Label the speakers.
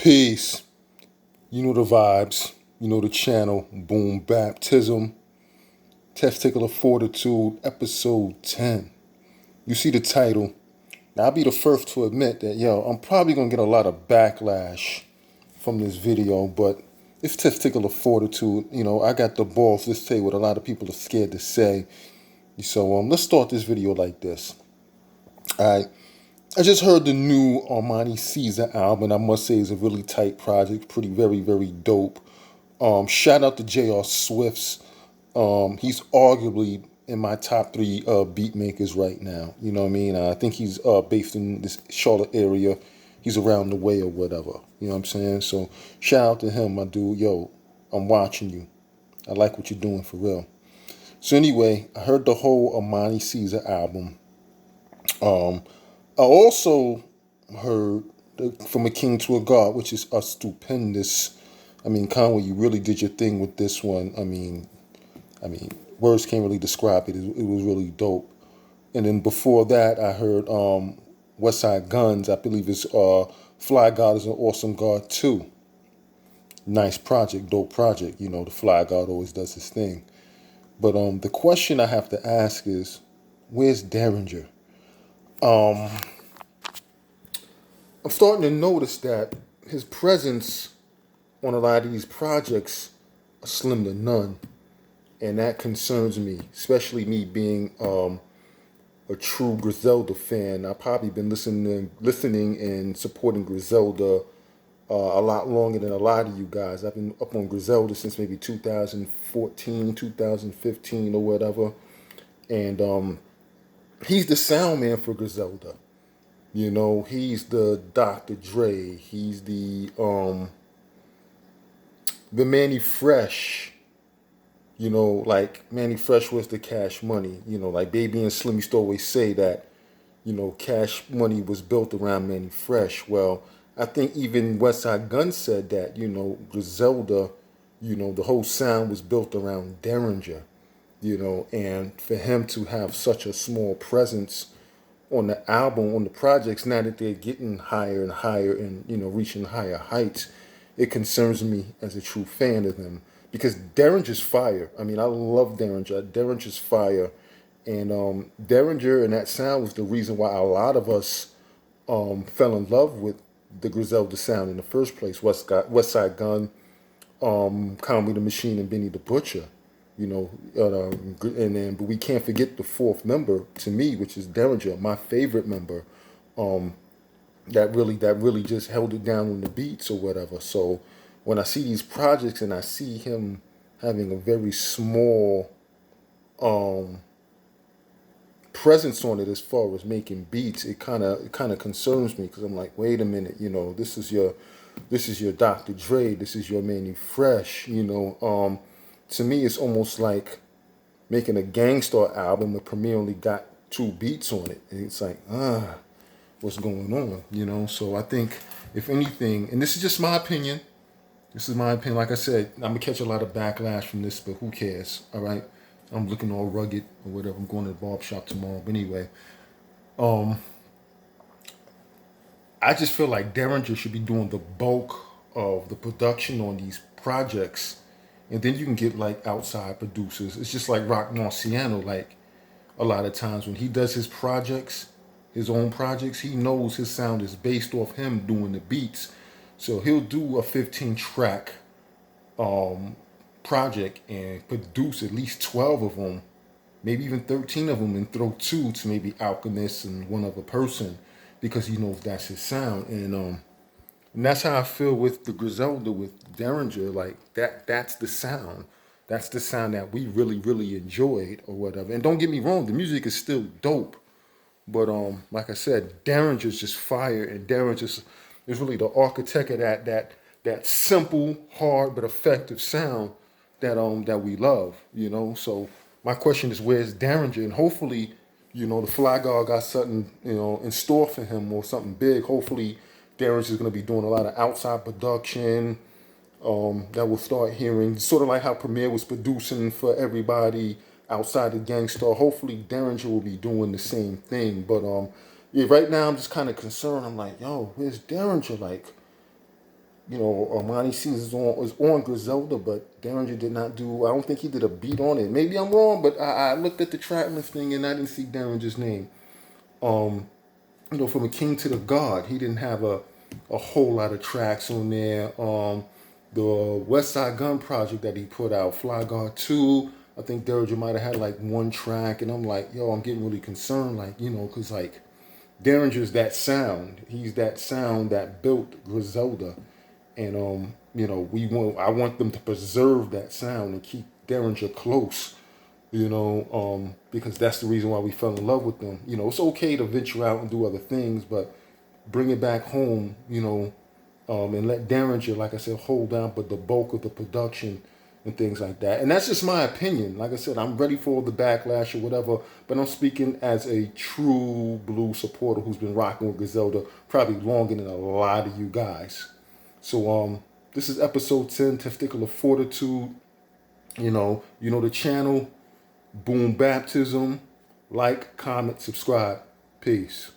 Speaker 1: Peace. You know the vibes. You know the channel. Boom Baptism. Testicular Fortitude, episode 10. You see the title. Now, I'll be the first to admit that, I'm probably going to get a lot of backlash from this video, but it's testicular fortitude. I got the balls to say what a lot of people are scared to say. So let's start this video like this. All right. I just heard the new Armani Caesar album. I must say it's a really tight project. Pretty, very, very dope. Shout out to J.R. Swift's. He's arguably in my top three beat makers right now. You know what I mean? I think he's based in this Charlotte area. He's around the way or whatever. You know what I'm saying? So shout out to him, my dude. Yo, I'm watching you. I like what you're doing for real. So anyway, I heard the whole Armani Caesar album. I also heard From a King to a God, which is a stupendous. Conway, you really did your thing with this one. I mean, words can't really describe it. It was really dope. And then before that, I heard West Side Guns. I believe it's Fly God is an Awesome God too. Nice project, dope project. The Fly God always does his thing. But the question I have to ask is, where's Derringer? I'm starting to notice that his presence on a lot of these projects are slim to none. And that concerns me, especially me being a true Griselda fan. I've probably been listening and supporting Griselda a lot longer than a lot of you guys. I've been up on Griselda since maybe 2014, 2015 or whatever. And he's the sound man for Griselda. He's the Dr. Dre. He's the Manny Fresh. Like Manny Fresh was the Cash Money. Like Baby and Slim used to always say that, Cash Money was built around Manny Fresh. Well, I think even West Side Gun said that, Griselda, the whole sound was built around Derringer, and for him to have such a small presence on the album, on the projects, now that they're getting higher and higher and, reaching higher heights, it concerns me as a true fan of them. Because Derringer's fire. I love Derringer. Derringer's fire. And Derringer and that sound was the reason why a lot of us fell in love with the Griselda sound in the first place. West Side Gun, Conway the Machine, and Benny the Butcher. But we can't forget the fourth member to me, which is Derringer, my favorite member. That really just held it down on the beats or whatever. So when I see these projects and I see him having a very small presence on it as far as making beats, it kind of concerns me, because I'm like, wait a minute, this is your Dr. Dre, this is your Manny Fresh, to me it's almost like making a Gangstar album that Premier only got 2 beats on it. And it's like, what's going on, So I think, if anything, and this is just my opinion, like I said, I'm going to catch a lot of backlash from this, but who cares, all right? I'm looking all rugged or whatever. I'm going to the barber shop tomorrow. But anyway, I just feel like Derringer should be doing the bulk of the production on these projects. And then you can get, like, outside producers. It's just like Rock Marciano. Like, a lot of times when he does his projects, his own projects, he knows his sound is based off him doing the beats. So he'll do a 15-track project and produce at least 12 of them, maybe even 13 of them, and throw 2 to maybe Alchemist and one other person, because he knows that's his sound. And that's how I feel with the Griselda, with Derringer. Like, that's the sound. That's the sound that we really, really enjoyed or whatever. And don't get me wrong, the music is still dope. But like I said, Derringer's just fire, and Derringer is really the architect of that simple, hard but effective sound that we love, So my question is, where's Derringer? And hopefully, the Fly God got something, in store for him, or something big. Hopefully, Derringer's going to be doing a lot of outside production that we'll start hearing, sort of like how Premier was producing for everybody outside of Gangstar. Hopefully, Derringer will be doing the same thing. But yeah, right now I'm just kind of concerned. I'm like, yo, where's Derringer? Like, You know, Armani Caesar's was on Griselda, but Derringer did not do. I don't think he did a beat on it. Maybe I'm wrong, but I looked at the track listing and I didn't see Derringer's name. You know, from a king to the god, he didn't have a whole lot of tracks on there. The West Side Gun project that he put out, Fly Guard 2, I think Derringer might have had like one track, and I'm like, yo, I'm getting really concerned, like, you know, because like Derringer's that sound. He's that sound that built Griselda, and you know, I want them to preserve that sound and keep Derringer close, you know, because that's the reason why we fell in love with them. You know, it's okay to venture out and do other things, but bring it back home, you know, and let Derringer, like I said, hold down but the bulk of the production and things like that. And that's just my opinion. Like I said, I'm ready for the backlash or whatever, but I'm speaking as a true blue supporter who's been rocking with Griselda probably longer than a lot of you guys. So this is episode 10, Testicular Fortitude. You know the channel, Boom Baptism. Like, comment, subscribe. Peace.